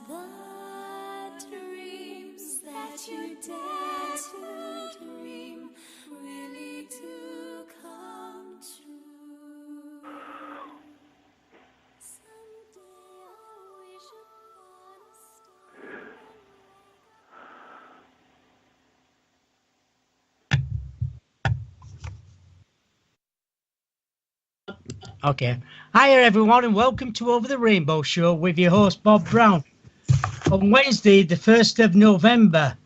The dreams that you dare to dream really do come true. Someday I wish upon a star Okay. Hiya, everyone, and welcome to Over the Rainbow Show with your host, Bob Brown. On Wednesday, the 1st of November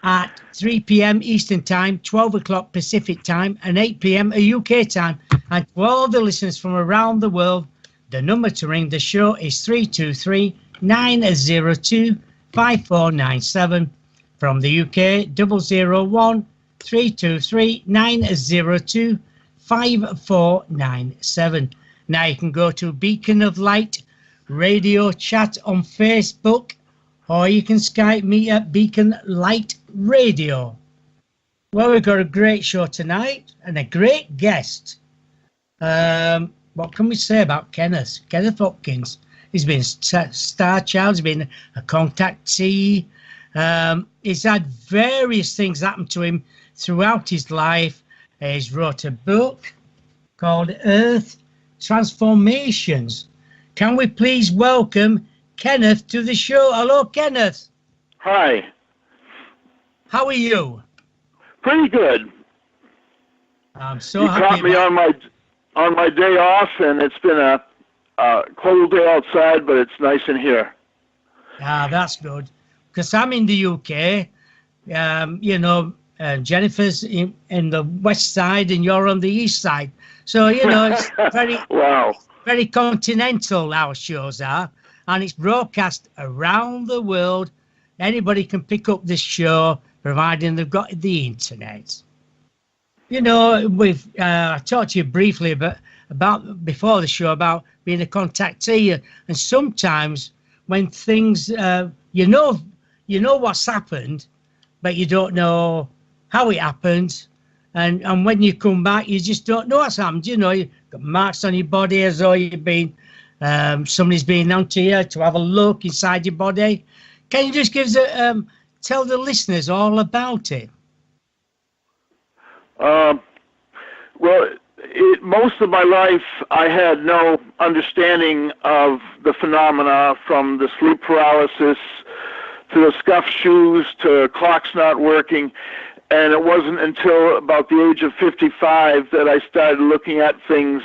at 3 p.m. Eastern Time, 12 o'clock Pacific Time, and 8 p.m. UK time. And to all the listeners from around the world, the number to ring the show is 323-902-5497. From the UK, 001-323-902-5497. Now you can go to Beacon of Light Radio Chat on Facebook, or you can Skype me at Beacon Light Radio. Well, we've got a great show tonight and a great guest. What can we say about Kenneth Hopkins? He's been a star child, he's been a contactee. He's had various things happen to him throughout his life. He's wrote a book called Earth Transformations. Can we please welcome Kenneth to the show? Hello, Kenneth. Hi. How are you? Pretty good. I'm so you happy. You caught me on my day off, and it's been a cold day outside, but it's nice in here. Ah, that's good. Because I'm in the UK. Jennifer's in the west side, and you're on the east side. So, it's very, wow. very continental, our shows are. And it's broadcast around the world. Anybody can pick up this show, providing they've got the internet. I talked to you briefly about before the show about being a contactee. And sometimes when things, you know what's happened, but you don't know how it happened. And when you come back, you just don't know what's happened. You've got marks on your body as though you've been, somebody's been onto you to have a look inside your body. Can you just tell the listeners all about it? Most of my life, I had no understanding of the phenomena, from the sleep paralysis to the scuffed shoes to clocks not working. And it wasn't until about the age of 55 that I started looking at things,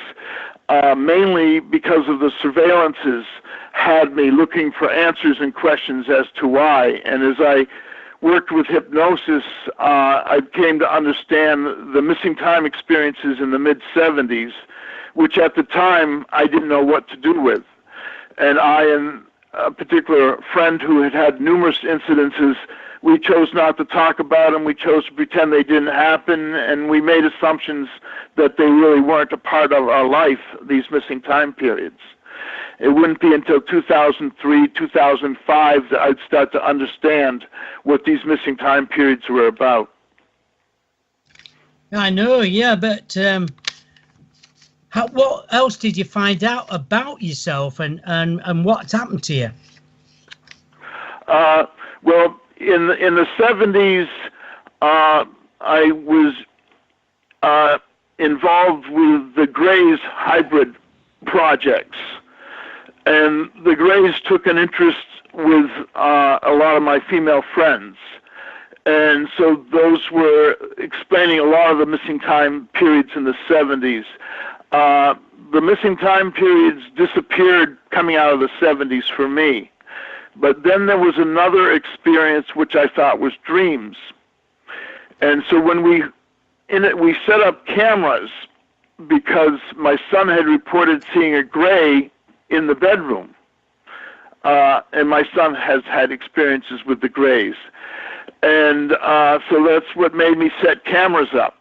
mainly because of the surveillances had me looking for answers and questions as to why. And as I worked with hypnosis, I came to understand the missing time experiences in the mid-70s, which at the time I didn't know what to do with. And I and a particular friend who had numerous incidences, we chose not to talk about them. We chose to pretend they didn't happen, and we made assumptions that they really weren't a part of our life, these missing time periods. It wouldn't be until 2003, 2005 that I'd start to understand what these missing time periods were about. I know, yeah, but what else did you find out about yourself and what's happened to you? Well, in the 70s, I was involved with the Greys hybrid projects. And the Greys took an interest with a lot of my female friends. And so those were explaining a lot of the missing time periods in the 70s. The missing time periods disappeared coming out of the 70s for me. But then there was another experience which I thought was dreams. And so when we set up cameras because my son had reported seeing a Grey in the bedroom. And my son has had experiences with the Greys. And so that's what made me set cameras up.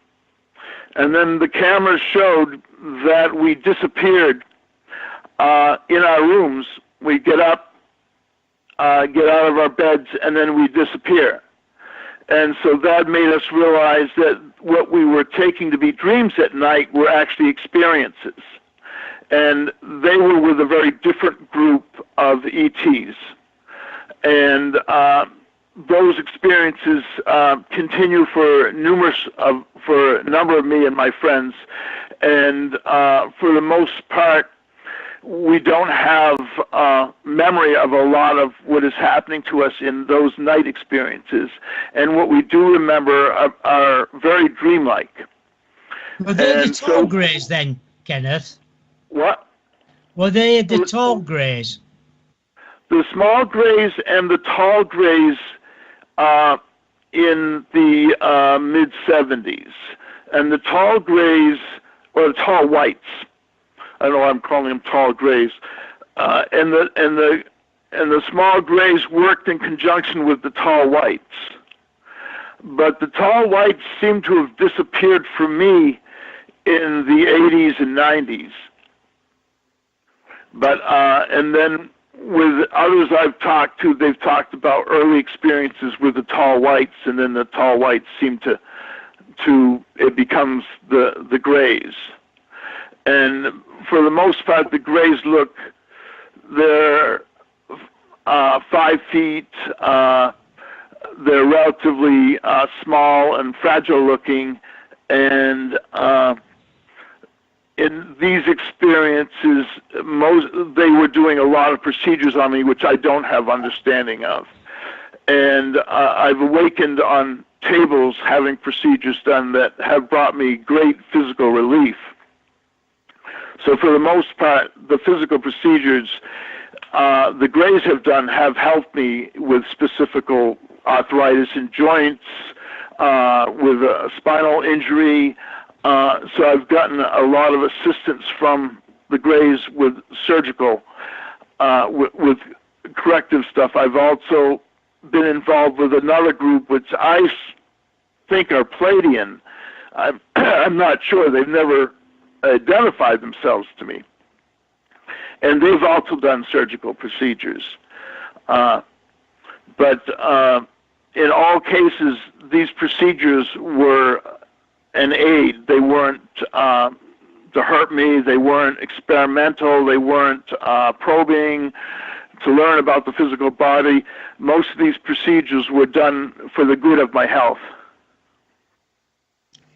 And then the cameras showed that we disappeared in our rooms. We get up, get out of our beds, and then we disappear. And so that made us realize that what we were taking to be dreams at night were actually experiences. And they were with a very different group of ETs. And those experiences continue for for a number of me and my friends. And for the most part, we don't have memory of a lot of what is happening to us in those night experiences. And what we do remember are very dreamlike. Were they the And tall so- greys then, Kenneth? What? Were they the tall greys? The small grays and the tall grays in the mid-70s. And the tall grays, or the tall whites, I don't know why I'm calling them tall grays, and the small grays worked in conjunction with the tall whites. But the tall whites seem to have disappeared for me in the 80s and 90s. But and then with others I've talked to, they've talked about early experiences with the tall whites, and then the tall whites seem to it becomes the grays. And for the most part, the grays they're 5 feet. They're relatively small and fragile looking, and in these experiences, they were doing a lot of procedures on me, which I don't have understanding of. And I've awakened on tables having procedures done that have brought me great physical relief. So for the most part, the physical procedures the Grays have helped me with specific arthritis in joints, with a spinal injury. So I've gotten a lot of assistance from the Grays with surgical, with corrective stuff. I've also been involved with another group which I think are Palladian. I'm not sure. They've never identified themselves to me. And they've also done surgical procedures. But in all cases, these procedures were an aid. They weren't to hurt me. They weren't experimental. They weren't probing to learn about the physical body. Most of these procedures were done for the good of my health.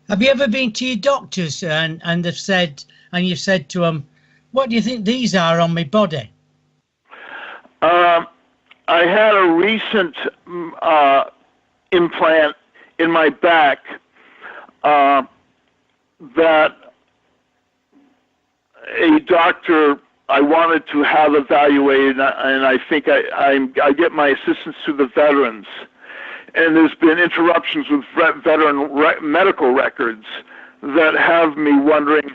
Have you ever been to your doctors and you've said to them, what do you think these are on my body? I had a recent implant in my back that a doctor I wanted to have evaluated, and I think I get my assistance through the veterans. And there's been interruptions with veteran medical records that have me wondering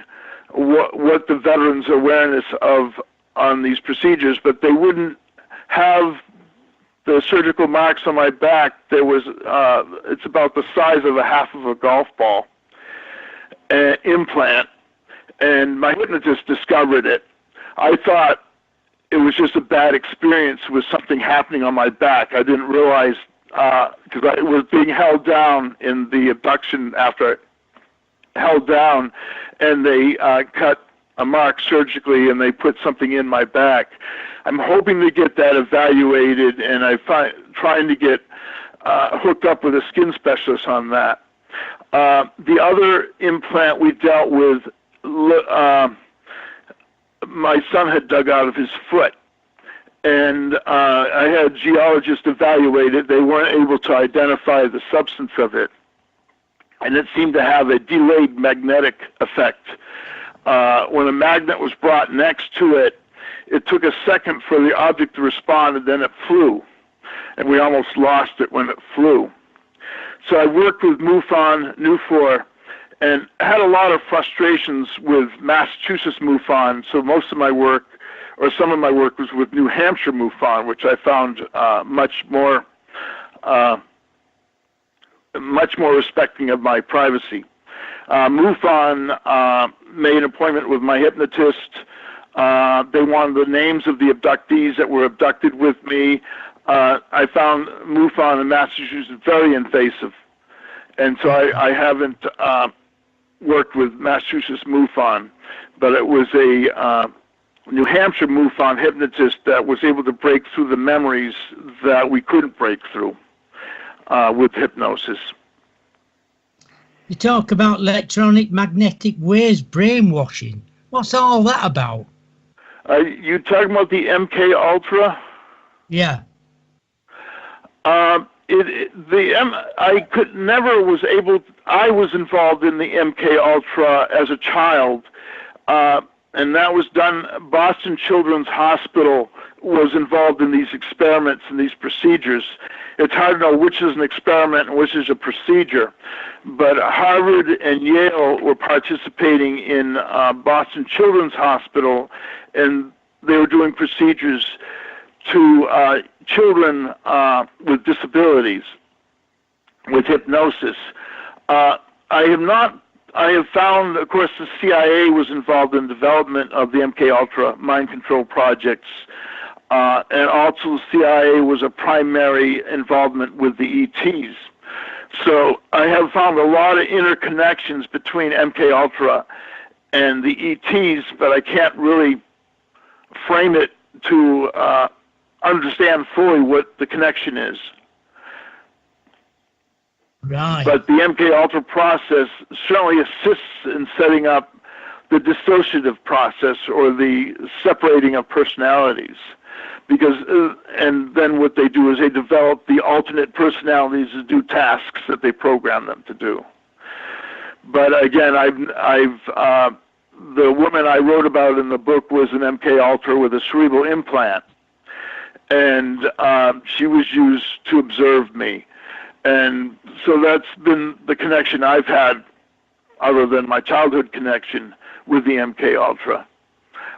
what the veterans' awareness of on these procedures, but they wouldn't have the surgical marks on my back. There was it's about the size of a half of a golf ball implant, and my hypnotist discovered it. I thought it was just a bad experience with something happening on my back. I didn't realize because I was being held down in the abduction after held down, and they cut a mark surgically and they put something in my back. I'm hoping to get that evaluated, and I'm trying to get hooked up with a skin specialist on that. The other implant we dealt with, my son had dug out of his foot, and I had a geologist evaluate it. They weren't able to identify the substance of it, and it seemed to have a delayed magnetic effect. When a magnet was brought next to it, it took a second for the object to respond, and then it flew, and we almost lost it when it flew. So I worked with MUFON, NUFOR, and had a lot of frustrations with Massachusetts MUFON, so most of my work, or some of my work, was with New Hampshire MUFON, which I found much more respecting of my privacy. MUFON made an appointment with my hypnotist. They wanted the names of the abductees that were abducted with me. I found MUFON in Massachusetts very invasive, and so I haven't worked with Massachusetts MUFON, but it was New Hampshire MUFON hypnotist that was able to break through the memories that we couldn't break through with hypnosis. You talk about electronic magnetic waves brainwashing. What's all that about? You talking about the MK Ultra? Yeah. I was involved in the MK Ultra as a child, and that was done. Boston Children's Hospital was involved in these experiments and these procedures. It's hard to know which is an experiment and which is a procedure, but Harvard and Yale were participating in Boston Children's Hospital, and they were doing procedures to children with disabilities with hypnosis. I have found, of course, the CIA was involved in development of the MK Ultra mind control projects, and also the CIA was a primary involvement with the ETs. So I have found a lot of interconnections between MK Ultra and the ETs, but I can't really frame it to understand fully what the connection is. Right. But the MK Ultra process certainly assists in setting up the dissociative process, or the separating of personalities. Because, and then what they do is they develop the alternate personalities to do tasks that they program them to do. But again, the woman I wrote about in the book was an MK Ultra with a cerebral implant, and she was used to observe me. And so that's been the connection I've had, other than my childhood connection with the MK Ultra.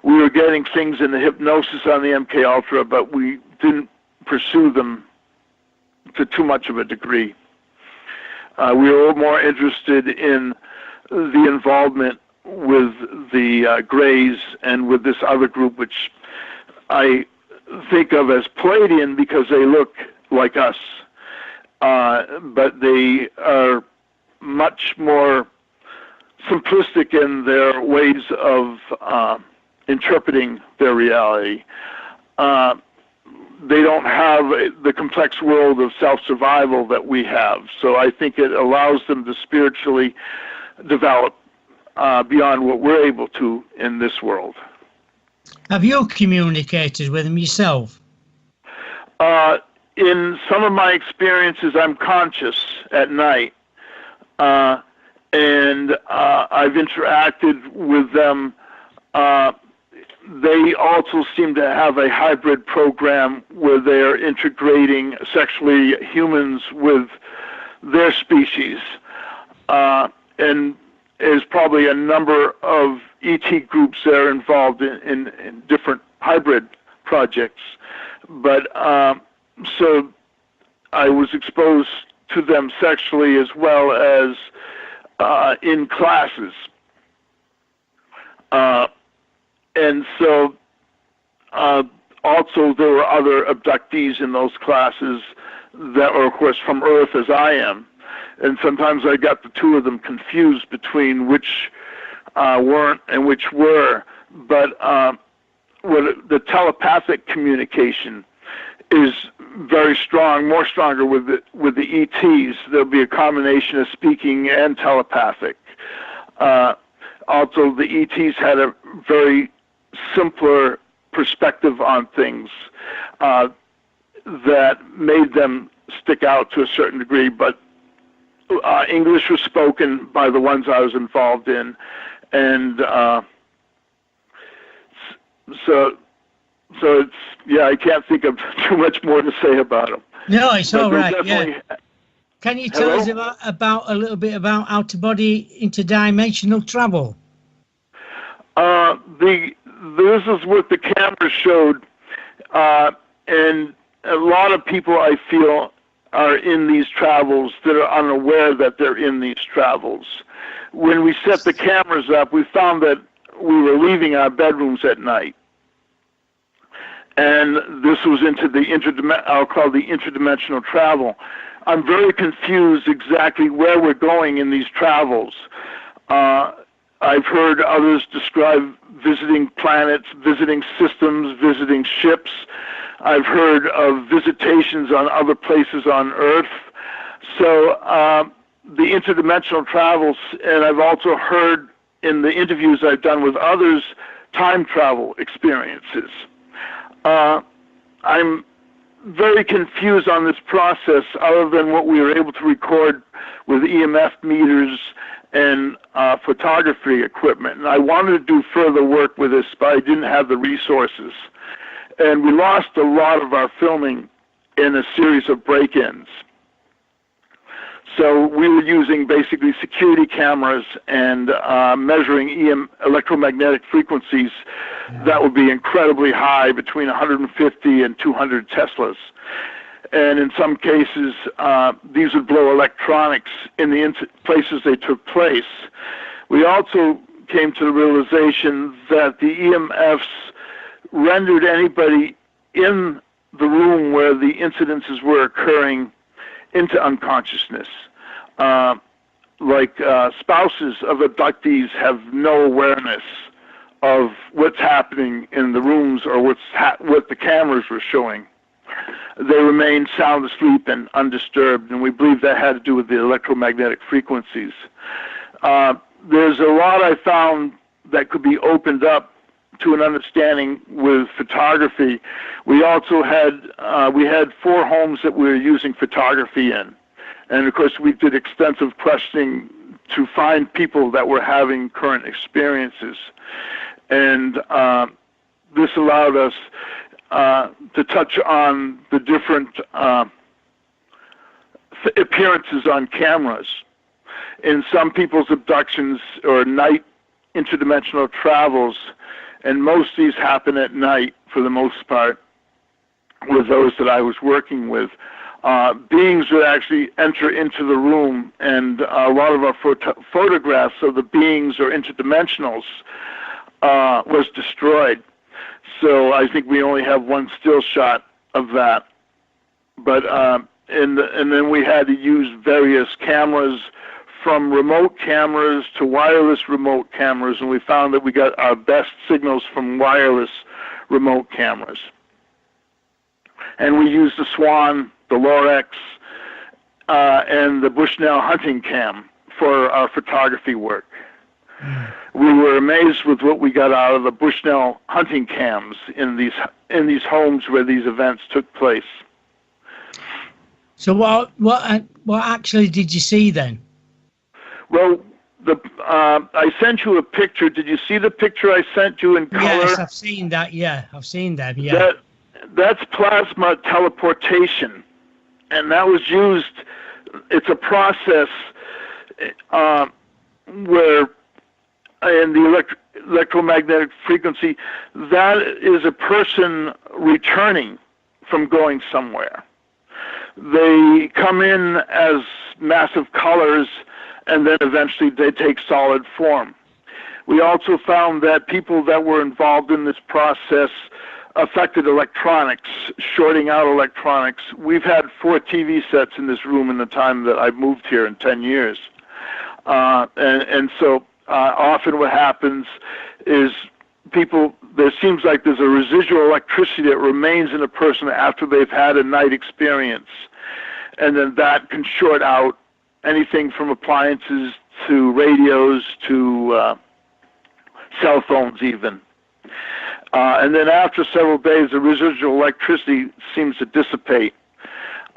We were getting things in the hypnosis on the MK Ultra, but we didn't pursue them to too much of a degree. We were more interested in the involvement with the Greys and with this other group, which I think of as Palladian because they look like us. But they are much more simplistic in their ways of interpreting their reality. They don't have the complex world of self-survival that we have, so I think it allows them to spiritually develop beyond what we're able to in this world. Have you communicated with them yourself? In some of my experiences, I'm conscious at night, and I've interacted with them. They also seem to have a hybrid program where they're integrating sexually humans with their species. And there's probably a number of ET groups that are involved in different hybrid projects. But so I was exposed to them sexually as well as in classes. And so also there were other abductees in those classes that were, of course, from Earth as I am. And sometimes I got the two of them confused between which weren't and which were. But the telepathic communication is very strong, more stronger with the ETs. There'll be a combination of speaking and telepathic. Also, the ETs had a very simpler perspective on things that made them stick out to a certain degree, but English was spoken by the ones I was involved in, and so it's, yeah, I can't think of too much more to say about them. No, it's But all they're right. Yeah. definitely- Can you tell us about a little bit about out-of-body interdimensional travel? This is what the camera showed, and a lot of people, I feel, are in these travels that are unaware that they're in these travels. When we set the cameras up, we found that we were leaving our bedrooms at night. And this was into the I'll call the interdimensional travel. I'm very confused exactly where we're going in these travels. I've heard others describe visiting planets, visiting systems, visiting ships. I've heard of visitations on other places on Earth. So the interdimensional travels, and I've also heard in the interviews I've done with others, time travel experiences. I'm very confused on this process other than what we were able to record with EMF meters and photography equipment. And I wanted to do further work with this, but I didn't have the resources. And we lost a lot of our filming in a series of break-ins. So we were using basically security cameras and measuring electromagnetic frequencies that would be incredibly high, between 150 and 200 Teslas. And in some cases, these would blow electronics in the places they took place. We also came to the realization that the EMFs rendered anybody in the room where the incidences were occurring into unconsciousness. Spouses of abductees have no awareness of what's happening in the rooms or what the cameras were showing. They remain sound asleep and undisturbed, and we believe that had to do with the electromagnetic frequencies. There's a lot I found that could be opened up to an understanding with photography. We also had 4 homes that we were using photography in. And of course we did extensive questioning to find people that were having current experiences. And this allowed us to touch on the different appearances on cameras. In some people's abductions or night interdimensional travels, and most of these happen at night for the most part, with those that I was working with, beings would actually enter into the room, and a lot of our photographs of the beings or interdimensionals was destroyed. So I think we only have one still shot of that. But and then we had to use various cameras, from remote cameras to wireless remote cameras, and we found that we got our best signals from wireless remote cameras. And we used the Swan, the Lorex, and the Bushnell hunting cam for our photography work. We were amazed with what we got out of the Bushnell hunting cams in these homes where these events took place. So what actually did you see then? Well, I sent you a picture. Did you see the picture I sent you in color? Yes, I've seen that. Yeah, I've seen that. Yeah. That's plasma teleportation, and that was used. It's a process where, in the electromagnetic frequency, that is a person returning from going somewhere. They come in as massive colors, and then eventually they take solid form. We also found that people that were involved in this process affected electronics, shorting out electronics. We've had 4 TV sets in this room in the time that I've moved here in 10 years. And so often what happens is there seems like there's a residual electricity that remains in a person after they've had a night experience. And then that can short out anything from appliances to radios to cell phones even. And then after several days, the residual electricity seems to dissipate.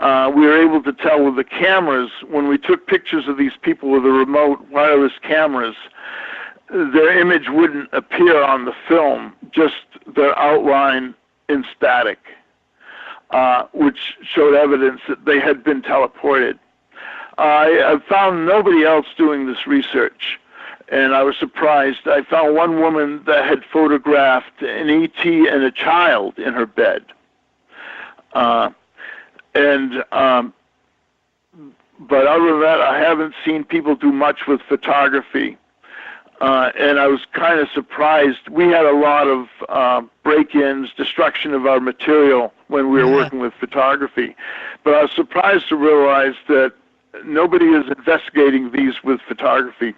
We were able to tell with the cameras, when we took pictures of these people with the remote wireless cameras, their image wouldn't appear on the film, just their outline in static, which showed evidence that they had been teleported. I found nobody else doing this research, and I was surprised. I found one woman that had photographed an ET and a child in her bed. But other than that, I haven't seen people do much with photography. And I was kind of surprised. We had a lot of break-ins, destruction of our material when we were working with photography. But I was surprised to realize that nobody is investigating these with photography.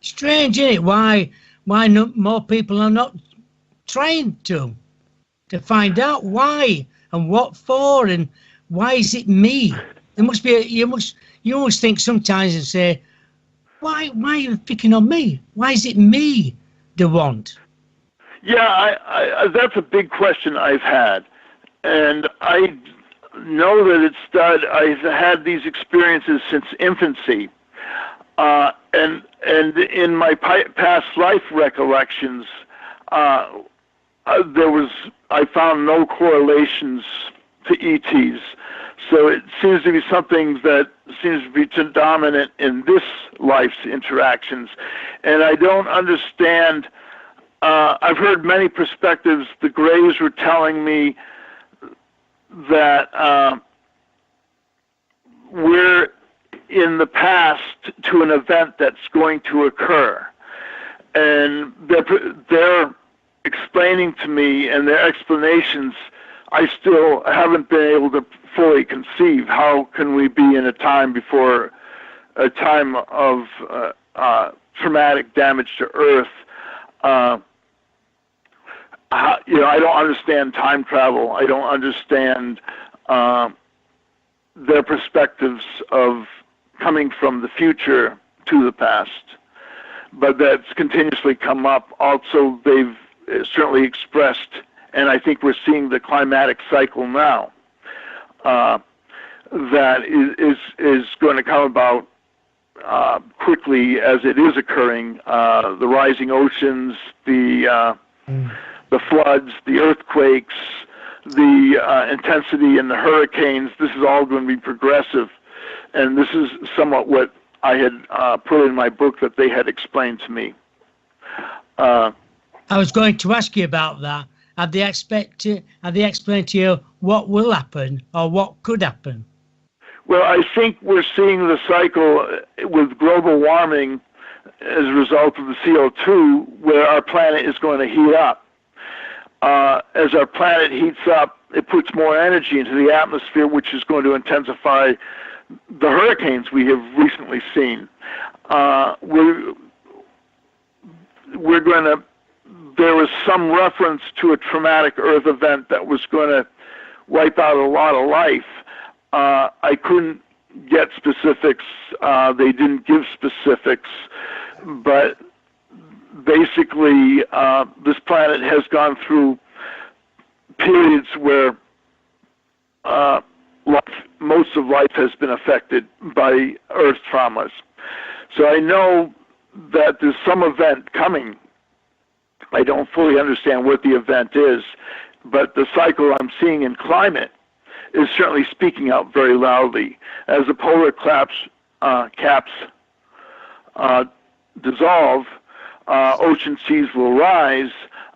Strange, isn't it? Why no, more people are not trying to find out why and what for and why is it me? There must be you must think sometimes and say, why are you picking on me? Why is it me they want? Yeah, that's a big question I've had, and I know that it's that I've had these experiences since infancy, and in my past life recollections, I found no correlations to ETs. So it seems to be something that seems to be dominant in this life's interactions, and I don't understand. I've heard many perspectives. The Greys were telling me that we're in the past to an event that's going to occur, and they're explaining to me, and their explanations I still haven't been able to fully conceive. How can we be in a time before a time of traumatic damage to Earth? I don't understand time travel. I don't understand their perspectives of coming from the future to the past. But that's continuously come up. Also, they've certainly expressed, and I think we're seeing the climatic cycle now, that is going to come about quickly as it is occurring. The rising oceans, the floods, the earthquakes, the intensity in the hurricanes, this is all going to be progressive. And this is somewhat what I had put in my book that they had explained to me. I was going to ask you about that. Have they explained to you what will happen or what could happen? Well, I think we're seeing the cycle with global warming as a result of the CO2, where our planet is going to heat up. As our planet heats up, it puts more energy into the atmosphere, which is going to intensify the hurricanes we have recently seen. There was some reference to a traumatic Earth event that was going to wipe out a lot of life. I couldn't get specifics. They didn't give specifics, but basically, this planet has gone through periods where most of life has been affected by Earth traumas. So I know that there's some event coming. I don't fully understand what the event is, but the cycle I'm seeing in climate is certainly speaking out very loudly. As the polar caps dissolve, ocean seas will rise,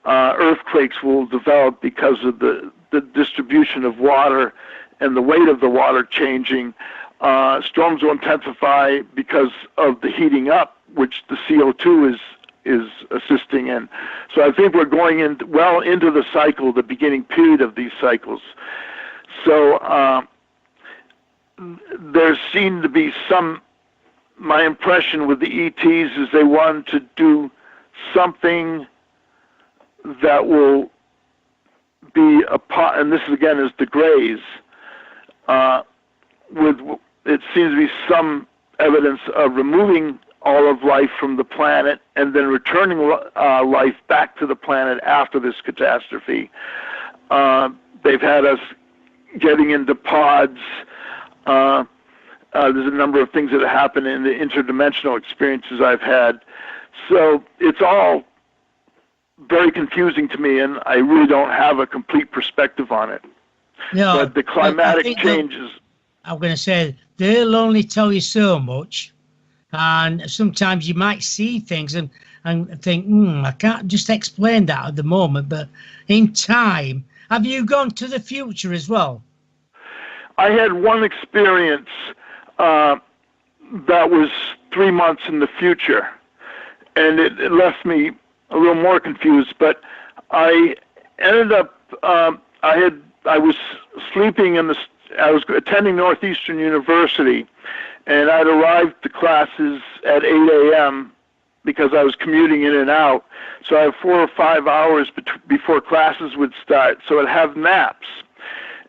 earthquakes will develop because of the distribution of water and the weight of the water changing. Storms will intensify because of the heating up, which the CO2 is assisting in. So I think we're going into the cycle, the beginning period of these cycles. So there seemed to be my impression with the ETs is they wanted to do something that will be and this again is the Greys, it seems to be some evidence of removing all of life from the planet and then returning life back to the planet after this catastrophe. They've had us getting into pods. There's a number of things that have happened in the interdimensional experiences I've had. So it's all very confusing to me, and I really don't have a complete perspective on it. No, but the climatic changes. I'm going to say they'll only tell you so much, and sometimes you might see things and think, I can't just explain that at the moment, but in time. Have you gone to the future as well? I had one experience that was 3 months in the future, and it left me a little more confused, but I ended up, I was sleeping I was attending Northeastern University, and I'd arrived to classes at 8 a.m. because I was commuting in and out. So I have 4 or 5 hours before classes would start. So I'd have naps.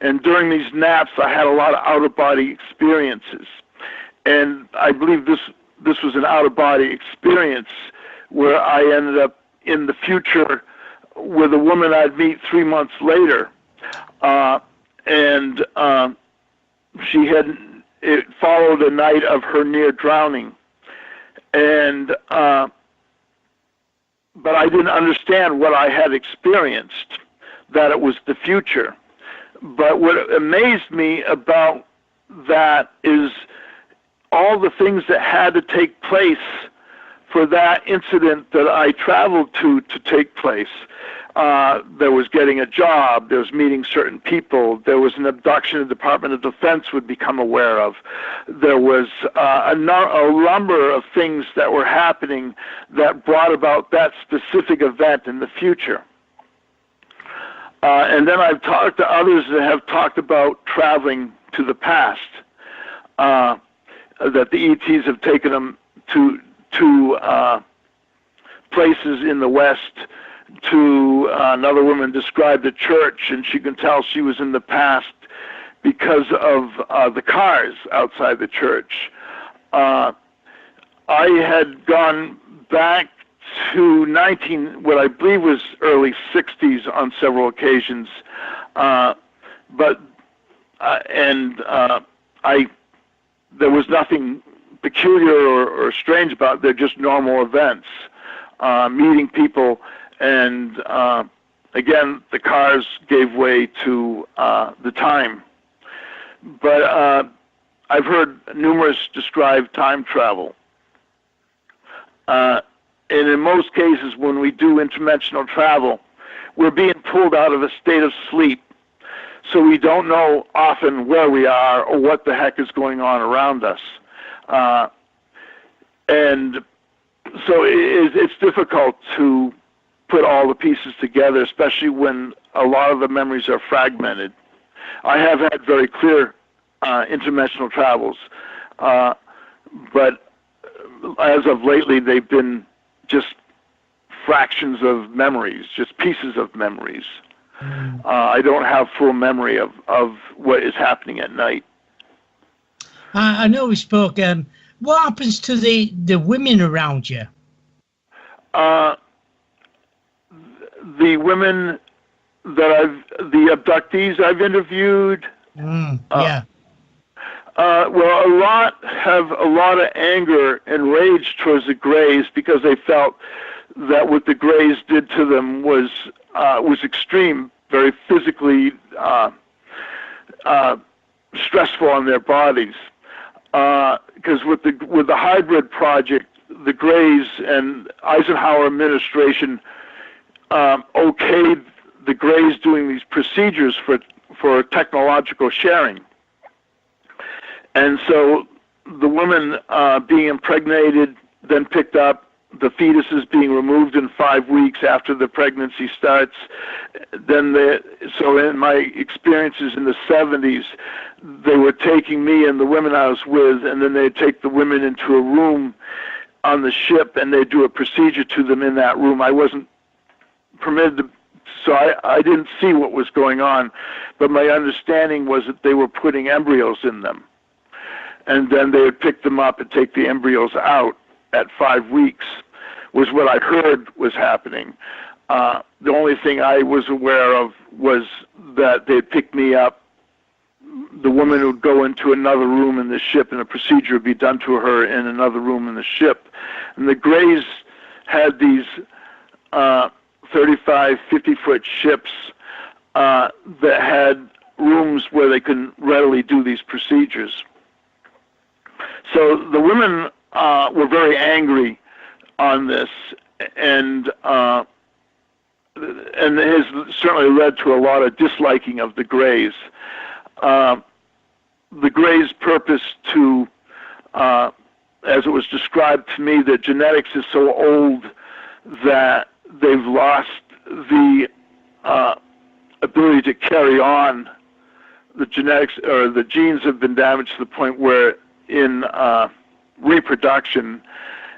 And during these naps, I had a lot of out-of-body experiences. And I believe this was an out-of-body experience where I ended up in the future with a woman I'd meet 3 months later. It followed a night of her near drowning. And but I didn't understand what I had experienced, that it was the future. But what amazed me about that is all the things that had to take place for that incident that I traveled to take place. There was getting a job, there was meeting certain people, there was an abduction the Department of Defense would become aware of, there was a number of things that were happening that brought about that specific event in the future. And then I've talked to others that have talked about traveling to the past, that the ETs have taken them to places in the West. To another woman described a church, and she can tell she was in the past because of the cars outside the church. I had gone back to what I believe was early 60s on several occasions, there was nothing peculiar or strange about it. They're just normal events, meeting people. And again, the cars gave way to the time. But I've heard numerous describe time travel. And in most cases, when we do interdimensional travel, we're being pulled out of a state of sleep. So we don't know often where we are or what the heck is going on around us. And so it's difficult to put all the pieces together, especially when a lot of the memories are fragmented. I have had very clear interdimensional travels, but as of lately, they've been just fractions of memories, just pieces of memories. I don't have full memory of what is happening at night. I know we spoke. What happens to the women around you? The women the abductees I've interviewed. Yeah. Well, a lot have a lot of anger and rage towards the Greys because they felt that what the Greys did to them was extreme, very physically stressful on their bodies. Because with the hybrid project, the Greys and Eisenhower administration okayed the Greys doing these procedures for technological sharing. And so the woman being impregnated, then picked up, the fetus is being removed in 5 weeks after the pregnancy starts. So in my experiences in the 70s, they were taking me and the women I was with, and then they'd take the women into a room on the ship, and they'd do a procedure to them in that room. I wasn't permitted to, so I didn't see what was going on, but my understanding was that they were putting embryos in them. And then they would pick them up and take the embryos out at 5 weeks, was what I heard was happening. The only thing I was aware of was that they'd pick me up, the woman would go into another room in the ship, and a procedure would be done to her in another room in the ship. And the Greys had these 35, 50-foot ships that had rooms where they could readily do these procedures. So the women were very angry on this, and it has certainly led to a lot of disliking of the Greys. The Greys' purpose to, as it was described to me, that genetics is so old that they've lost the ability to carry on. The genetics, or the genes have been damaged to the point where in reproduction,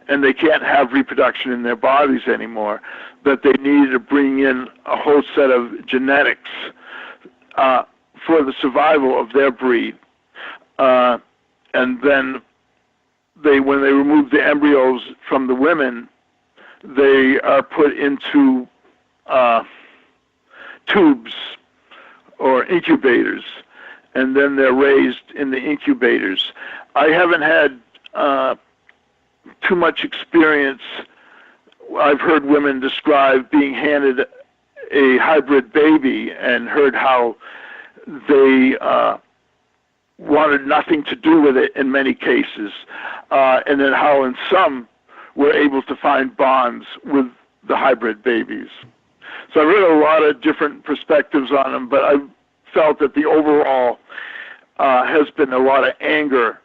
and they can't have reproduction in their bodies anymore, that they needed to bring in a whole set of genetics for the survival of their breed. And then when they remove the embryos from the women, they are put into tubes or incubators, and then they're raised in the incubators. I haven't had too much experience. I've heard women describe being handed a hybrid baby and heard how they wanted nothing to do with it in many cases, and then how in some were able to find bonds with the hybrid babies. So I've read a lot of different perspectives on them, but I felt that the overall has been a lot of anger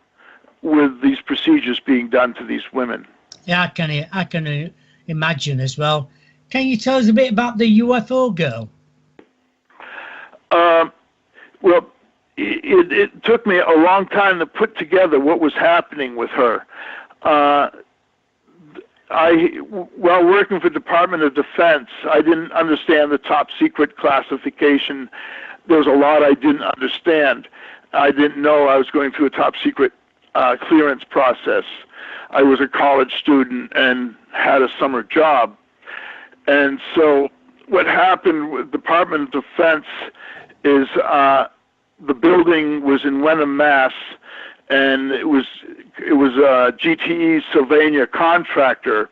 with these procedures being done to these women. Yeah, I can imagine as well. Can you tell us a bit about the UFO girl? Well, it took me a long time to put together what was happening with her. While working for the Department of Defense, I didn't understand the top secret classification. There was a lot I didn't understand. I didn't know I was going through a top secret clearance process. I was a college student and had a summer job. And so what happened with the Department of Defense is the building was in Wenham, Mass., and it was a GTE Sylvania contractor,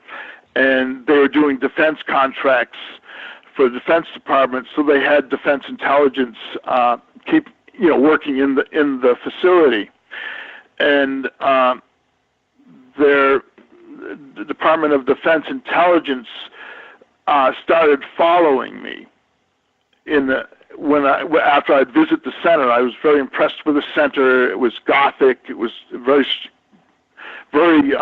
and they were doing defense contracts for the Defense Department, so they had Defense Intelligence working in the facility. And the Department of Defense Intelligence started following me after I'd visit the center. I was very impressed with the center. It was Gothic. It was very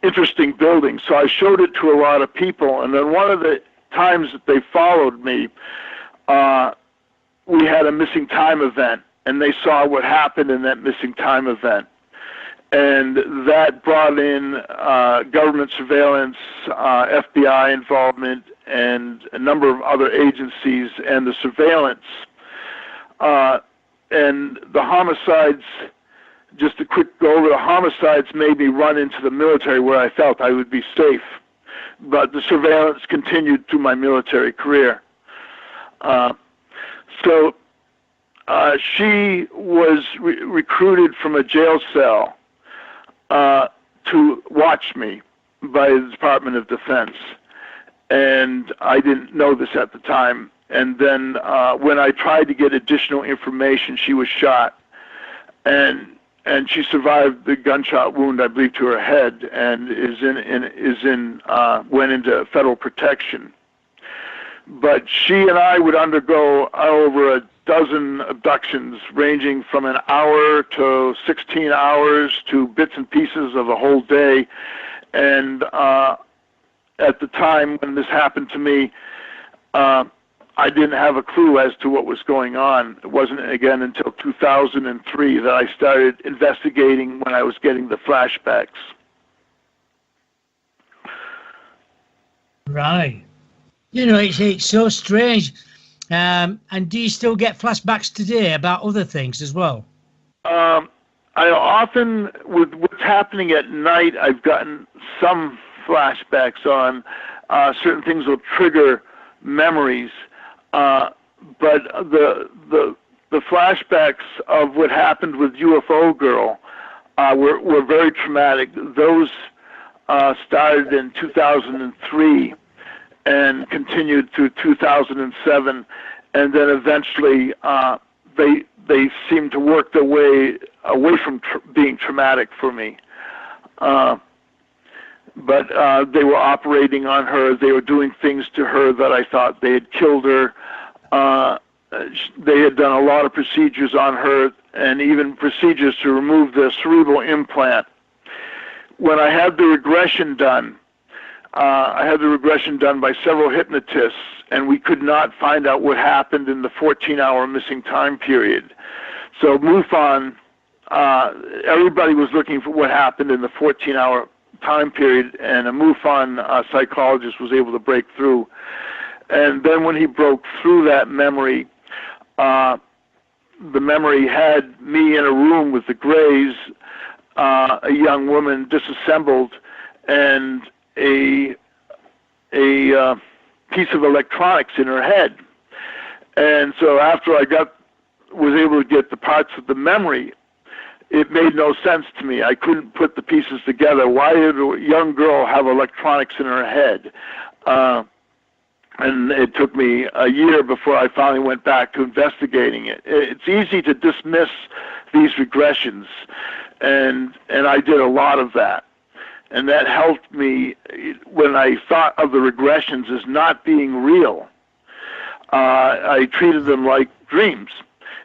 interesting building. So I showed it to a lot of people. And then one of the times that they followed me, we had a missing time event, and they saw what happened in that missing time event. And that brought in government surveillance, FBI involvement, and a number of other agencies, and the surveillance. And the homicides, just a quick go over, the homicides made me run into the military where I felt I would be safe. But the surveillance continued through my military career. So she was recruited from a jail cell to watch me by the Department of Defense. And I didn't know this at the time. And then when I tried to get additional information, she was shot. And she survived the gunshot wound, I believe, to her head, and went into federal protection. But she and I would undergo over a dozen abductions, ranging from an hour to 16 hours to bits and pieces of a whole day. And at the time when this happened to me, I didn't have a clue as to what was going on. It wasn't, again, until 2003 that I started investigating when I was getting the flashbacks. Right. You know, it's so strange. And do you still get flashbacks today about other things as well? I often, with what's happening at night, I've gotten some flashbacks on. Certain things will trigger memories. But the flashbacks of what happened with UFO Girl were very traumatic. Those started in 2003 and continued through 2007, and then eventually they seemed to work their way away from being traumatic for me. But they were operating on her. They were doing things to her that I thought they had killed her. They had done a lot of procedures on her, and even procedures to remove the cerebral implant. When I had the regression done, by several hypnotists, and we could not find out what happened in the 14-hour missing time period. So MUFON, everybody was looking for what happened in the 14-hour time period, and a MUFON psychologist was able to break through. And then when he broke through that memory, the memory had me in a room with the Greys, a young woman disassembled, and a piece of electronics in her head. And so after I was able to get the parts of the memory, it made no sense to me. I couldn't put the pieces together. Why did a young girl have electronics in her head? And it took me a year before I finally went back to investigating it. It's easy to dismiss these regressions, and I did a lot of that. And that helped me when I thought of the regressions as not being real. I treated them like dreams,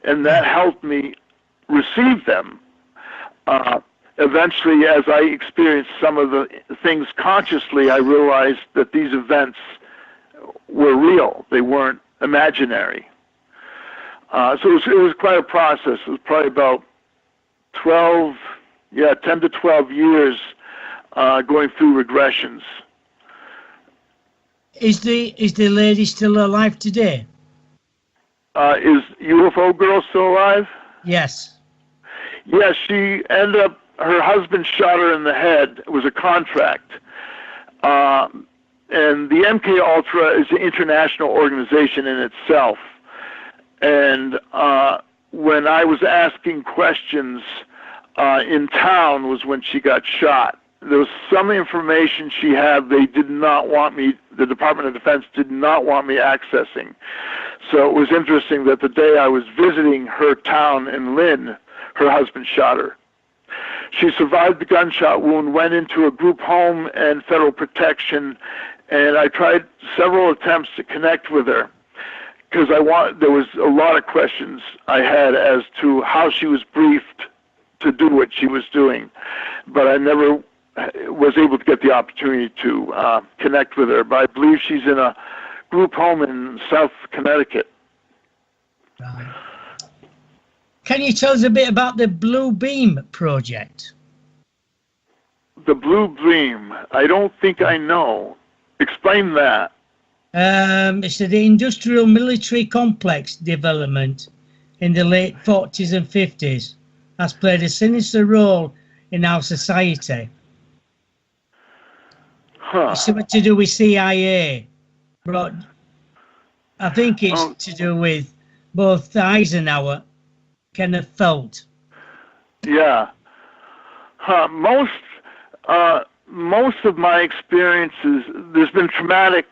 and that helped me receive them. Eventually, as I experienced some of the things consciously, I realized that these events were real. They weren't imaginary. So it was quite a process. It was probably about 10 to 12 years going through regressions. Is the lady still alive today? Is UFO Girl still alive? Yes. Yes, she ended up, her husband shot her in the head. It was a contract. And the MK Ultra is an international organization in itself. And when I was asking questions in town was when she got shot. There was some information she had they did not want me, the Department of Defense did not want me accessing. So it was interesting that the day I was visiting her town in Lynn, her husband shot her. She survived the gunshot wound, went into a group home and federal protection, and I tried several attempts to connect with her because there was a lot of questions I had as to how she was briefed to do what she was doing, but I never was able to get the opportunity to connect with her. But I believe she's in a group home in South Connecticut. Right. Can you tell us a bit about the Blue Beam project? The Blue Beam? I don't think I know. Explain that. It's the industrial military complex development in the late 40s and 50s has played a sinister role in our society. It's something to do with CIA, but I think it's to do with both Eisenhower, Kenneth Felt. Yeah. Most of my experiences, there's been traumatic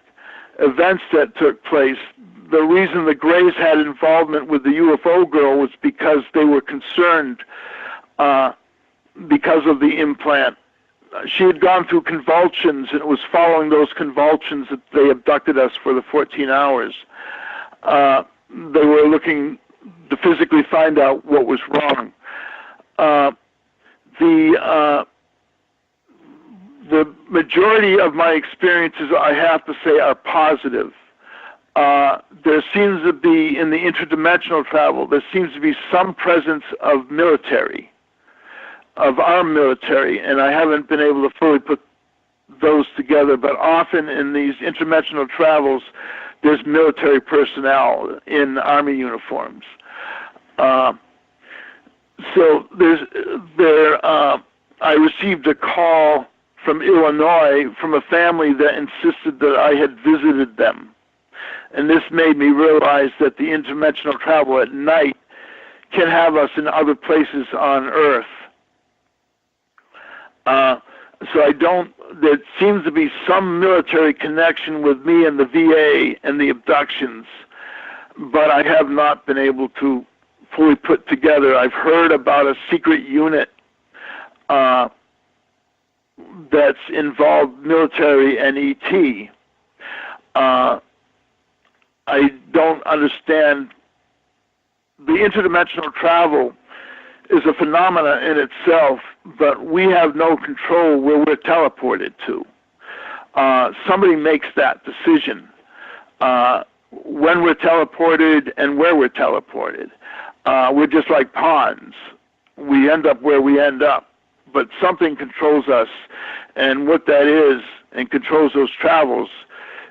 events that took place. The reason the Greys had involvement with the UFO girl was because they were concerned because of the implant. She had gone through convulsions, and it was following those convulsions that they abducted us for the 14 hours. They were looking to physically find out what was wrong. The majority of my experiences, I have to say, are positive. There seems to be, in the interdimensional travel, there seems to be some presence of military, of our military, and I haven't been able to fully put those together, but often in these interdimensional travels, there's military personnel in Army uniforms. I received a call from Illinois from a family that insisted that I had visited them. And this made me realize that the interdimensional travel at night can have us in other places on Earth. There seems to be some military connection with me and the VA and the abductions, but I have not been able to fully put together. I've heard about a secret unit that's involved military and ET. I don't understand. The interdimensional travel is a phenomena in itself, but we have no control where we're teleported to. Somebody makes that decision when we're teleported and where we're teleported. We're just like pawns. We end up where we end up. but something controls us, and what that is and controls those travels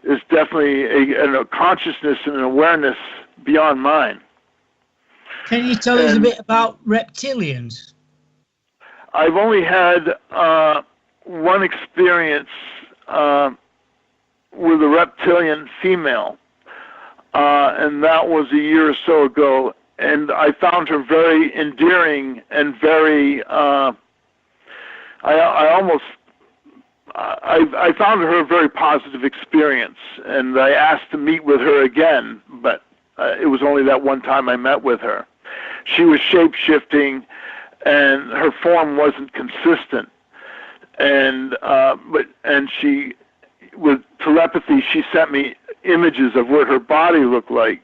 is definitely a consciousness and an awareness beyond mine. Can you tell us a bit about reptilians? I've only had one experience with a reptilian female, and that was a year or so ago, and I found her very endearing and very, I found her a very positive experience, and I asked to meet with her again, but it was only that one time I met with her. She was shape-shifting, and her form wasn't consistent, and she, with telepathy, she sent me images of what her body looked like.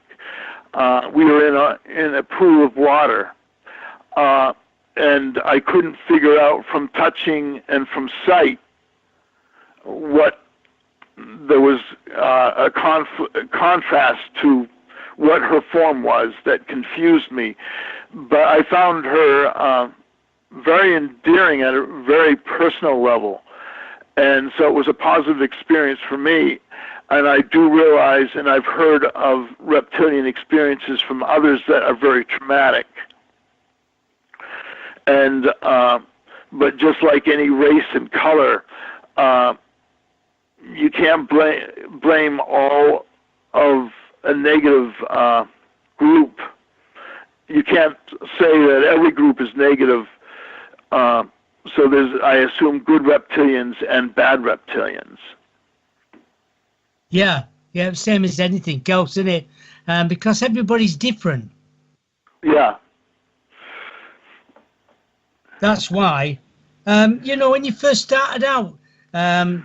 We were in a pool of water, and I couldn't figure out from touching and from sight what there was a contrast to what her form was that confused me. But I found her very endearing at a very personal level, and so it was a positive experience for me. And I do realize, and I've heard of reptilian experiences from others that are very traumatic. And but just like any race and color, you can't blame all of a negative group. You can't say that every group is negative. So there's, I assume, good reptilians and bad reptilians. Yeah, same as anything else, isn't it? Because everybody's different. Yeah. That's why, when you first started out,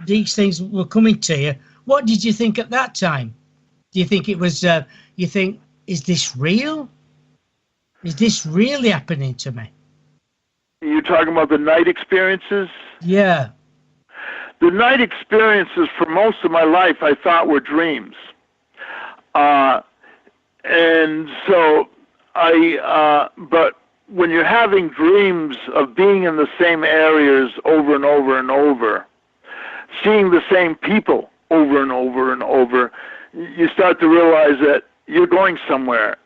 these things were coming to you. What did you think at that time? Do you think it was, is this real? Is this really happening to me? You're talking about the night experiences? Yeah. The night experiences for most of my life I thought were dreams. And so but when you're having dreams of being in the same areas over and over and over, seeing the same people over and over and over, you start to realize that you're going somewhere.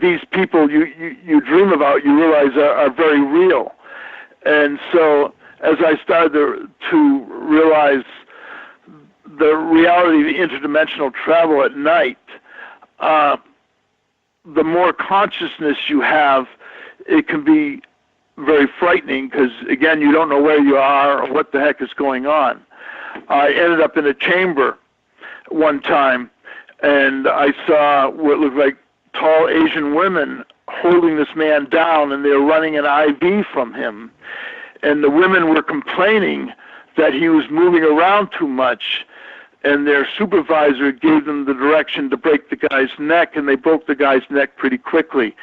These people you dream about, you realize are very real. And so as I started to realize the reality of the interdimensional travel at night, the more consciousness you have, it can be very frightening because, again, you don't know where you are or what the heck is going on. I ended up in a chamber one time, and I saw what looked like tall Asian women holding this man down, and they were running an IV from him. And the women were complaining that he was moving around too much, and their supervisor gave them the direction to break the guy's neck, and they broke the guy's neck pretty quickly.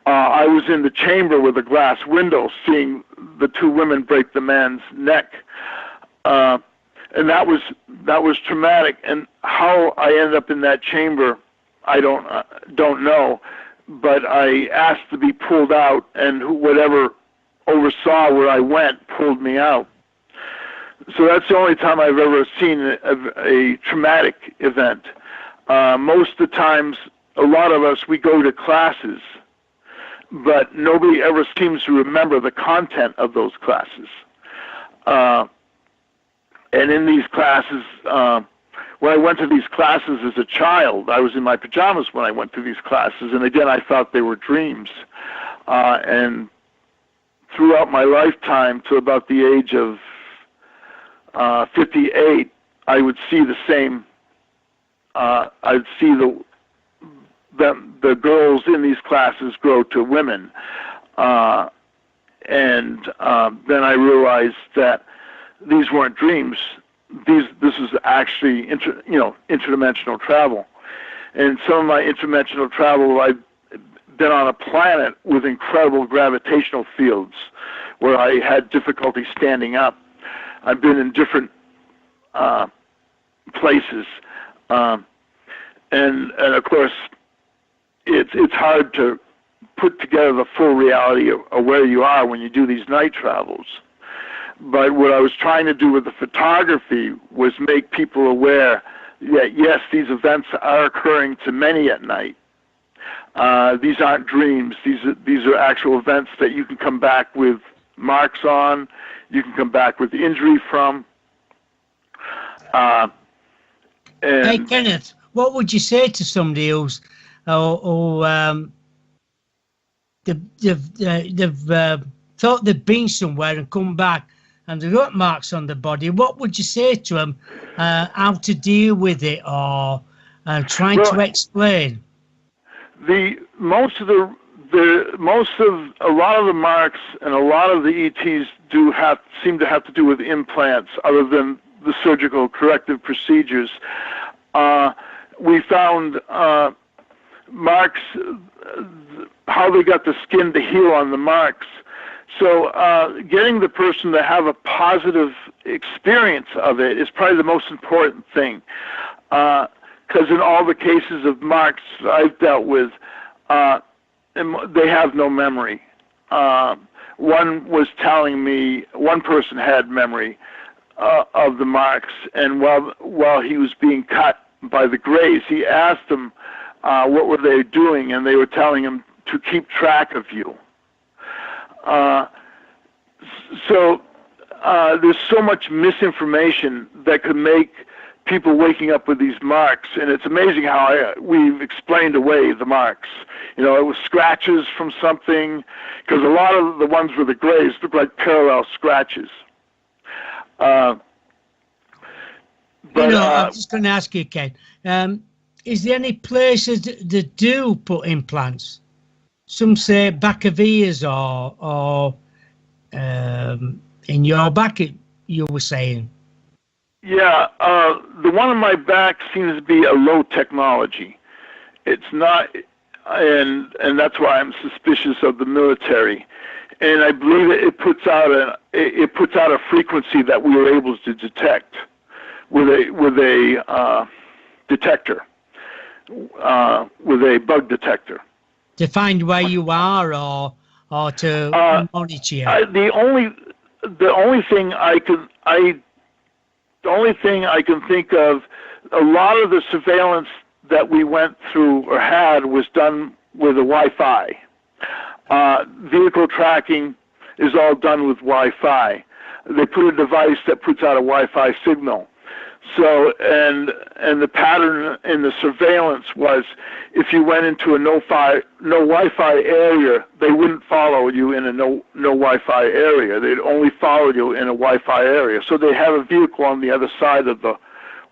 I was in the chamber with a glass window seeing the two women break the man's neck. And that was traumatic. And how I ended up in that chamber, I don't know. But I asked to be pulled out, and whatever oversaw where I went pulled me out. So that's the only time I've ever seen a traumatic event. Most of the times, a lot of us, we go to classes, but nobody ever seems to remember the content of those classes. And in these classes, when I went to these classes as a child, I was in my pajamas when I went to these classes, and again, I thought they were dreams. And throughout my lifetime, to about the age of 58, I would see the same. I'd see the girls in these classes grow to women, and then I realized that these weren't dreams. This is actually interdimensional travel. And some of my interdimensional travel, I've been on a planet with incredible gravitational fields where I had difficulty standing up. I've been in different places, and of course, it's hard to put together the full reality of where you are when you do these night travels. But what I was trying to do with the photography was make people aware that, yes, these events are occurring to many at night. These aren't dreams. These are actual events that you can come back with marks on, you can come back with injury from. Hey, Kenneth, what would you say to somebody who's they've thought they've been somewhere and come back and they've got marks on the body? What would you say to them, how to deal with it, or trying to explain? Most of a lot of the marks and a lot of the ETs seem to have to do with implants, other than the surgical corrective procedures. We found marks, how they got the skin to heal on the marks. So getting the person to have a positive experience of it is probably the most important thing. Because in all the cases of marks I've dealt with, they have no memory. One was telling me, one person had memory of the marks, and while he was being cut by the Greys, he asked them what were they doing, and they were telling him to keep track of you. So there's so much misinformation that could make people waking up with these marks, and it's amazing how we've explained away the marks. You know, it was scratches from something, because a lot of the ones with the Greys look like parallel scratches. I'm just going to ask you, Ken, is there any places that do put implants? Some say back of ears or in your back, you were saying. Yeah, the one on my back seems to be a low technology. It's not, and that's why I'm suspicious of the military. And I believe it puts out a frequency that we were able to detect with a detector, with a bug detector. To find where you are, or to monitor you. The only thing I can think of, a lot of the surveillance that we went through or had was done with a Wi-Fi. Vehicle tracking is all done with Wi-Fi. They put a device that puts out a Wi-Fi signal. So, and the pattern in the surveillance was, if you went into a no Wi-Fi area, they wouldn't follow you in a no Wi-Fi area. They'd only follow you in a Wi-Fi area. So they have a vehicle on the other side of the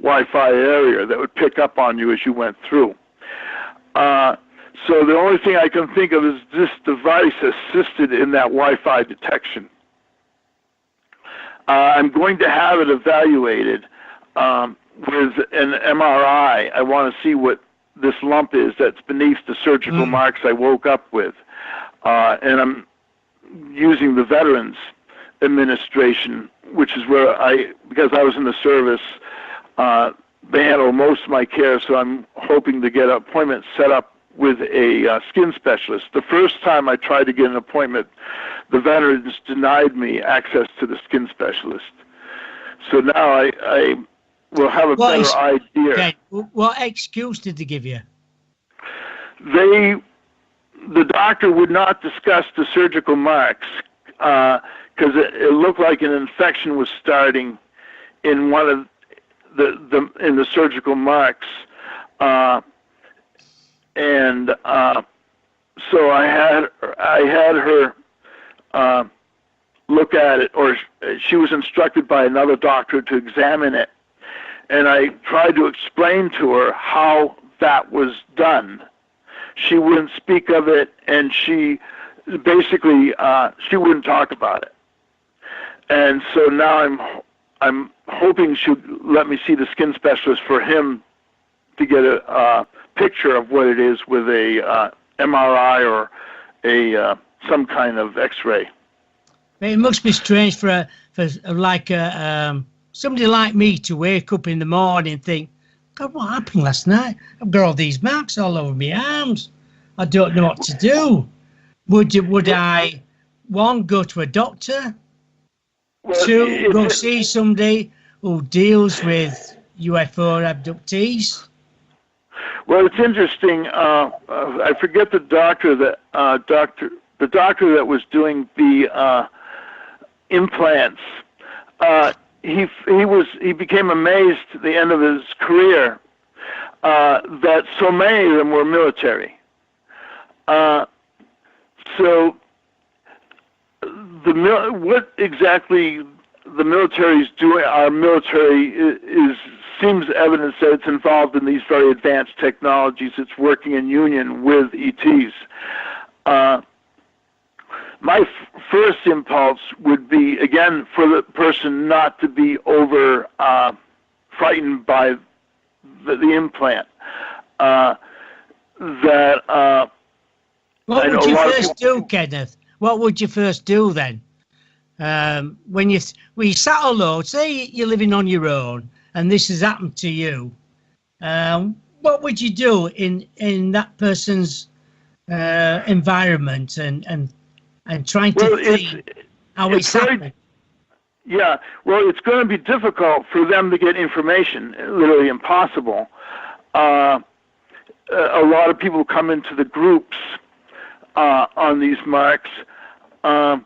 Wi-Fi area that would pick up on you as you went through. So the only thing I can think of is this device assisted in that Wi-Fi detection. I'm going to have it evaluated with an MRI. I want to see what this lump is that's beneath the surgical marks I woke up with. And I'm using the Veterans Administration, which is where because I was in the service, they handle most of my care, so I'm hoping to get an appointment set up with a skin specialist. The first time I tried to get an appointment, the veterans denied me access to the skin specialist. So now I will have a better idea. Okay. What excuse did they give you? The doctor would not discuss the surgical marks because it looked like an infection was starting in one of the surgical marks. And so I had her look at it, or she was instructed by another doctor to examine it. And I tried to explain to her how that was done. She wouldn't speak of it, and she basically she wouldn't talk about it. And so now I'm hoping she'll let me see the skin specialist for him to get a picture of what it is with a MRI or a some kind of X-ray. It must be strange for somebody like me to wake up in the morning and think, God, what happened last night? I've got all these marks all over my arms. I don't know what to do. Would I, one, go to a doctor, Well, two, go see somebody who deals with UFO abductees? Well, it's interesting. I forget the doctor that was doing the implants. He became amazed at the end of his career that so many of them were military. So what exactly the military is doing, our military seems evidence that it's involved in these very advanced technologies. It's working in union with ETs. My first impulse would be, again, for the person not to be over frightened by the implant. What would you first do, Kenneth? What would you first do then? When you sat alone, say you're living on your own, and this has happened to you, what would you do in that person's environment and trying to think how it's happening? Yeah, well, it's going to be difficult for them to get information, literally impossible. A lot of people come into the groups on these marks, but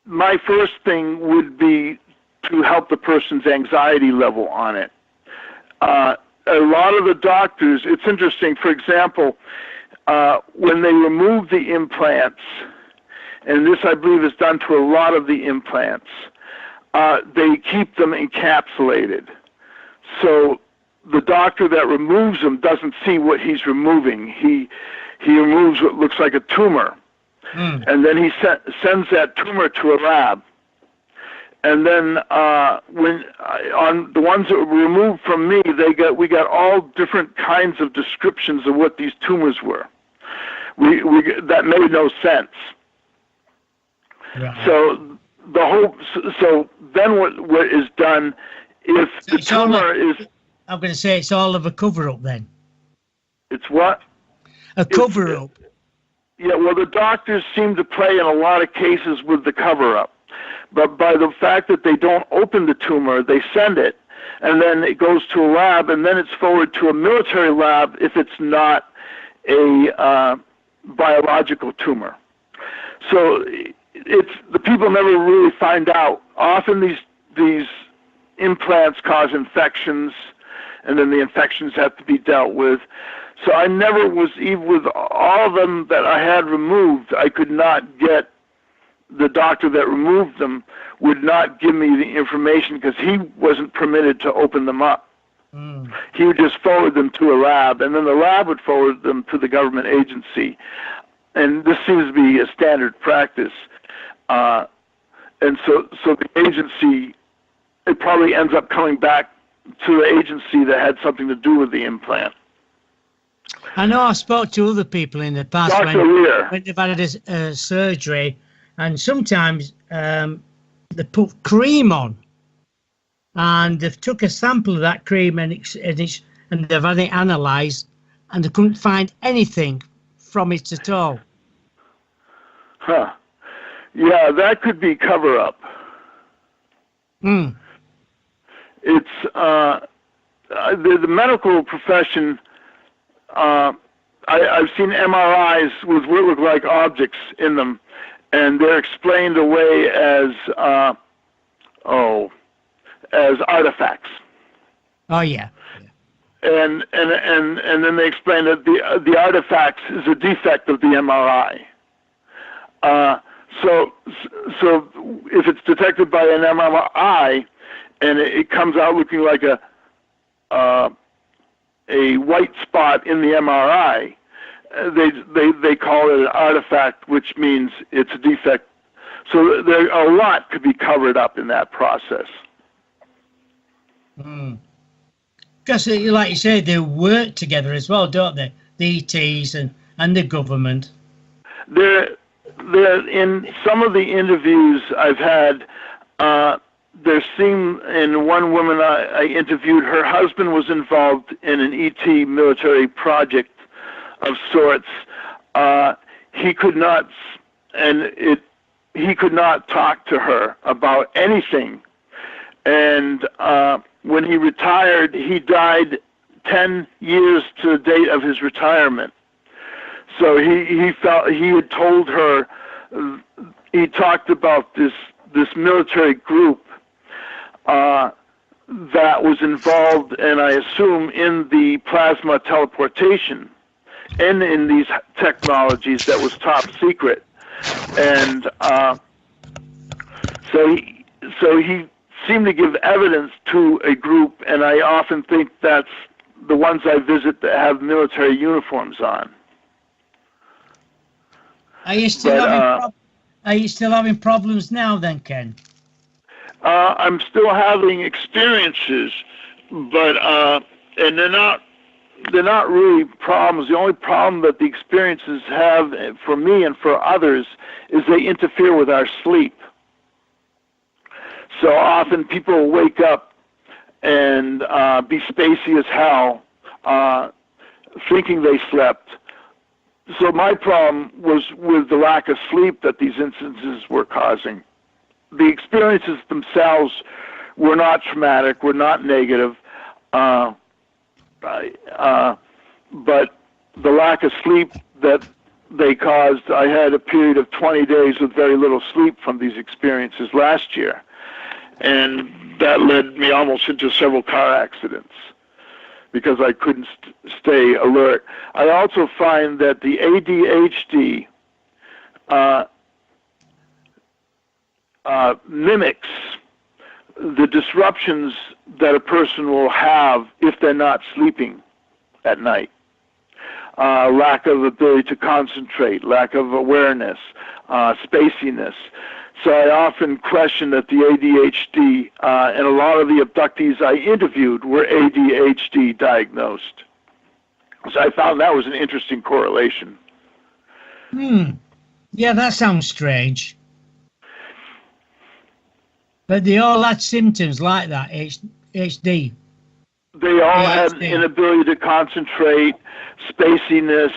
my first thing would be to help the person's anxiety level on it. A lot of the doctors, it's interesting, for example, when they remove the implants, and this I believe is done to a lot of the implants, they keep them encapsulated. So the doctor that removes them doesn't see what he's removing. He removes what looks like a tumor, and then he sends that tumor to a lab. And then on the ones that were removed from me, we got all different kinds of descriptions of what these tumors were. That made no sense. Right. So then what is done if the tumor is? I'm going to say it's all of a cover-up then. It's what? A cover-up. Yeah, well, the doctors seem to play in a lot of cases with the cover-up. But by the fact that they don't open the tumor, they send it, and then it goes to a lab, and then it's forwarded to a military lab if it's not a biological tumor. So the people never really find out. Often these implants cause infections, and then the infections have to be dealt with. So I never was, even with all of them that I had removed, I could not get, the doctor that removed them would not give me the information because he wasn't permitted to open them up. He would just forward them to a lab, and then the lab would forward them to the government agency. And this seems to be a standard practice. And so the agency, it probably ends up coming back to the agency that had something to do with the implant. I know I spoke to other people in the past when they've had a surgery, and sometimes they put cream on, and they've took a sample of that cream and they've had it analysed, and they couldn't find anything from it at all. Huh. Yeah, that could be cover-up. It's the medical profession. I've seen MRIs with what look like objects in them, and they're explained away as artifacts. Oh yeah. And then they explain that the artifacts is a defect of the MRI. So if it's detected by an MRI and it comes out looking like a white spot in the MRI, they call it an artifact, which means it's a defect. So a lot could be covered up in that process. Because, like you say, they work together as well, don't they? The ETs and the government. They're in some of the interviews I've had. There seemed, in one woman I interviewed, her husband was involved in an ET military project of sorts. he could not, he could not talk to her about anything. And when he retired, he died 10 years to the date of his retirement. So he felt he had told her, he talked about this military group that was involved, and I assume in the plasma teleportation and in these technologies that was top secret. And so he seemed to give evidence to a group, and I often think that's the ones I visit that have military uniforms on. Are you still having problems now then, Ken? I'm still having experiences, but and they're not really problems. The only problem that the experiences have for me and for others is they interfere with our sleep. So often people will wake up and be spacey as hell, thinking they slept. So my problem was with the lack of sleep that these instances were causing. The experiences themselves were not traumatic, were not negative, but the lack of sleep that they caused, I had a period of 20 days with very little sleep from these experiences last year. And that led me almost into several car accidents because I couldn't stay alert. I also find that the ADHD mimics the disruptions that a person will have if they're not sleeping at night. Lack of ability to concentrate, lack of awareness, spaciness. So I often question that the ADHD, and a lot of the abductees I interviewed were ADHD diagnosed. So I found that was an interesting correlation. Yeah, that sounds strange. But they all had symptoms like that, HD. They all had an inability to concentrate, spaciness,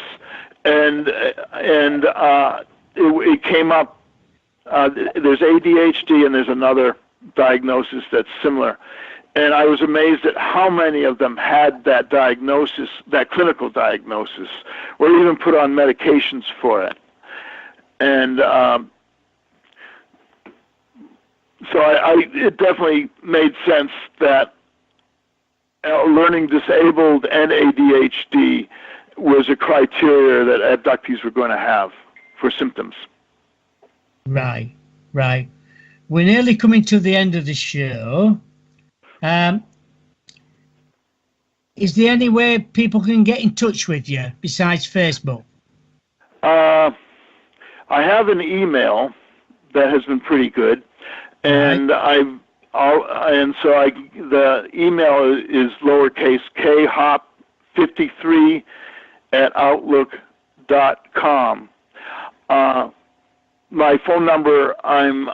and it came up. There's ADHD and there's another diagnosis that's similar. And I was amazed at how many of them had that diagnosis, that clinical diagnosis, or even put on medications for it. And so it definitely made sense that learning disabled and ADHD was a criteria that abductees were going to have for symptoms. Right. We're nearly coming to the end of the show. Is there any way people can get in touch with you besides Facebook? I have an email that has been pretty good, and the email is lowercase khop53@outlook.com. My phone number I'm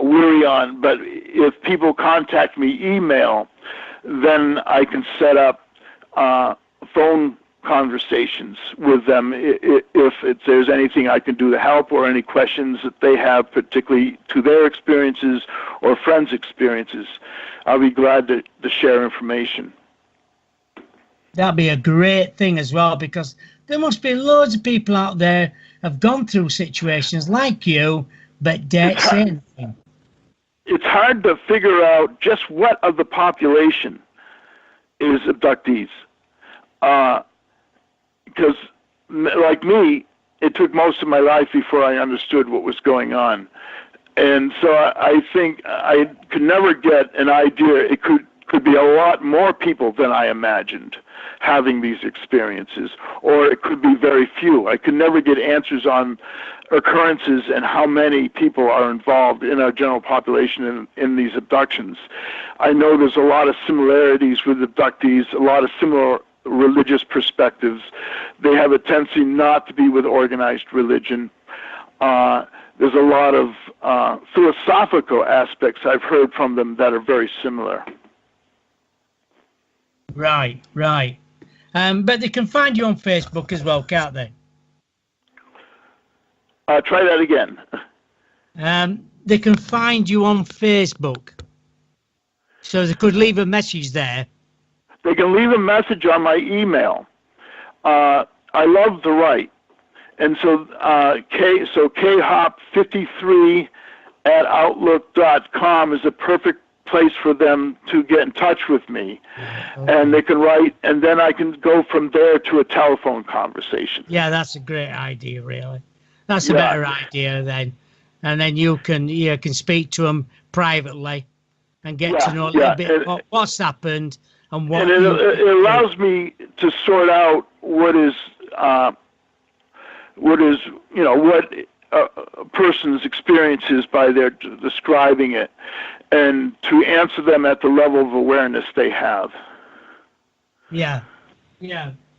weary on, but if people contact me email, then I can set up phone conversations with them if there's anything I can do to help or any questions that they have, particularly to their experiences or friends' experiences. I'll be glad to share information. That'd be a great thing as well, because there must be loads of people out there have gone through situations like you, but don't say anything. It's hard to figure out just what of the population is abductees. Because, like me, it took most of my life before I understood what was going on. And so I think I could never get an idea. It could be a lot more people than I imagined having these experiences, or it could be very few. I could never get answers on occurrences and how many people are involved in our general population in these abductions. I know there's a lot of similarities with abductees, a lot of similar religious perspectives. They have a tendency not to be with organized religion. There's a lot of philosophical aspects I've heard from them that are very similar. Right. But they can find you on Facebook as well, can't they? Try that again. They can find you on Facebook. So they could leave a message there. They can leave a message on my email. I love to write. And so khop53 at outlook.com is a perfect place for them to get in touch with me. Okay. And they can write, and then I can go from there to a telephone conversation. Yeah, that's a great idea, really. That's a better idea then. And then you can speak to them privately and get to know a little bit what's happened and what. And it allows me to sort out what a person's experience is by their describing it, and to answer them at the level of awareness they have. Yeah,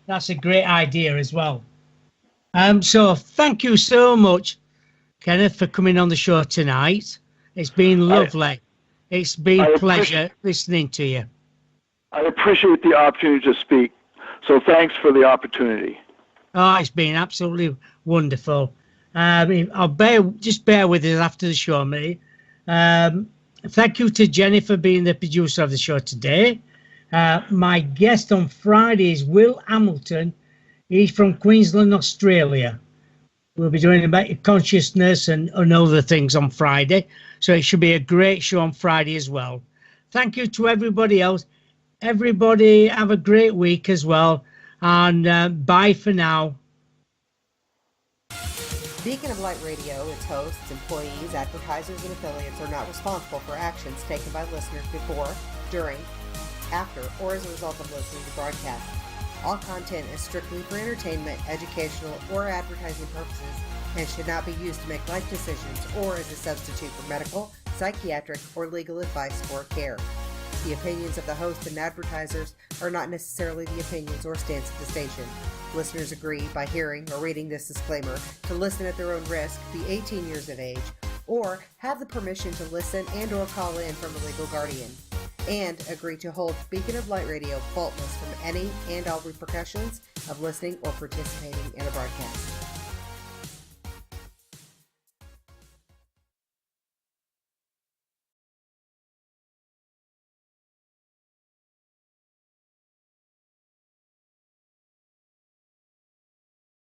that's a great idea as well. So thank you so much, Kenneth, for coming on the show tonight. It's been lovely. It's been a pleasure listening to you. I appreciate the opportunity to speak. So thanks for the opportunity. Oh, it's been absolutely wonderful. Just bear with us after the show, mate. Thank you to Jenny for being the producer of the show today. My guest on Friday is Will Hamilton. He's from Queensland, Australia. We'll be doing about consciousness and other things on Friday. So it should be a great show on Friday as well. Thank you to everybody else. Everybody have a great week as well. And bye for now. Beacon of Light Radio, its hosts, employees, advertisers, and affiliates are not responsible for actions taken by listeners before, during, after, or as a result of listening to broadcasts. All content is strictly for entertainment, educational, or advertising purposes and should not be used to make life decisions or as a substitute for medical, psychiatric, or legal advice or care. The opinions of the host and advertisers are not necessarily the opinions or stance of the station. Listeners agree by hearing or reading this disclaimer to listen at their own risk, be 18 years of age, or have the permission to listen and or call in from a legal guardian, and agree to hold Beacon of Light Radio faultless from any and all repercussions of listening or participating in a broadcast.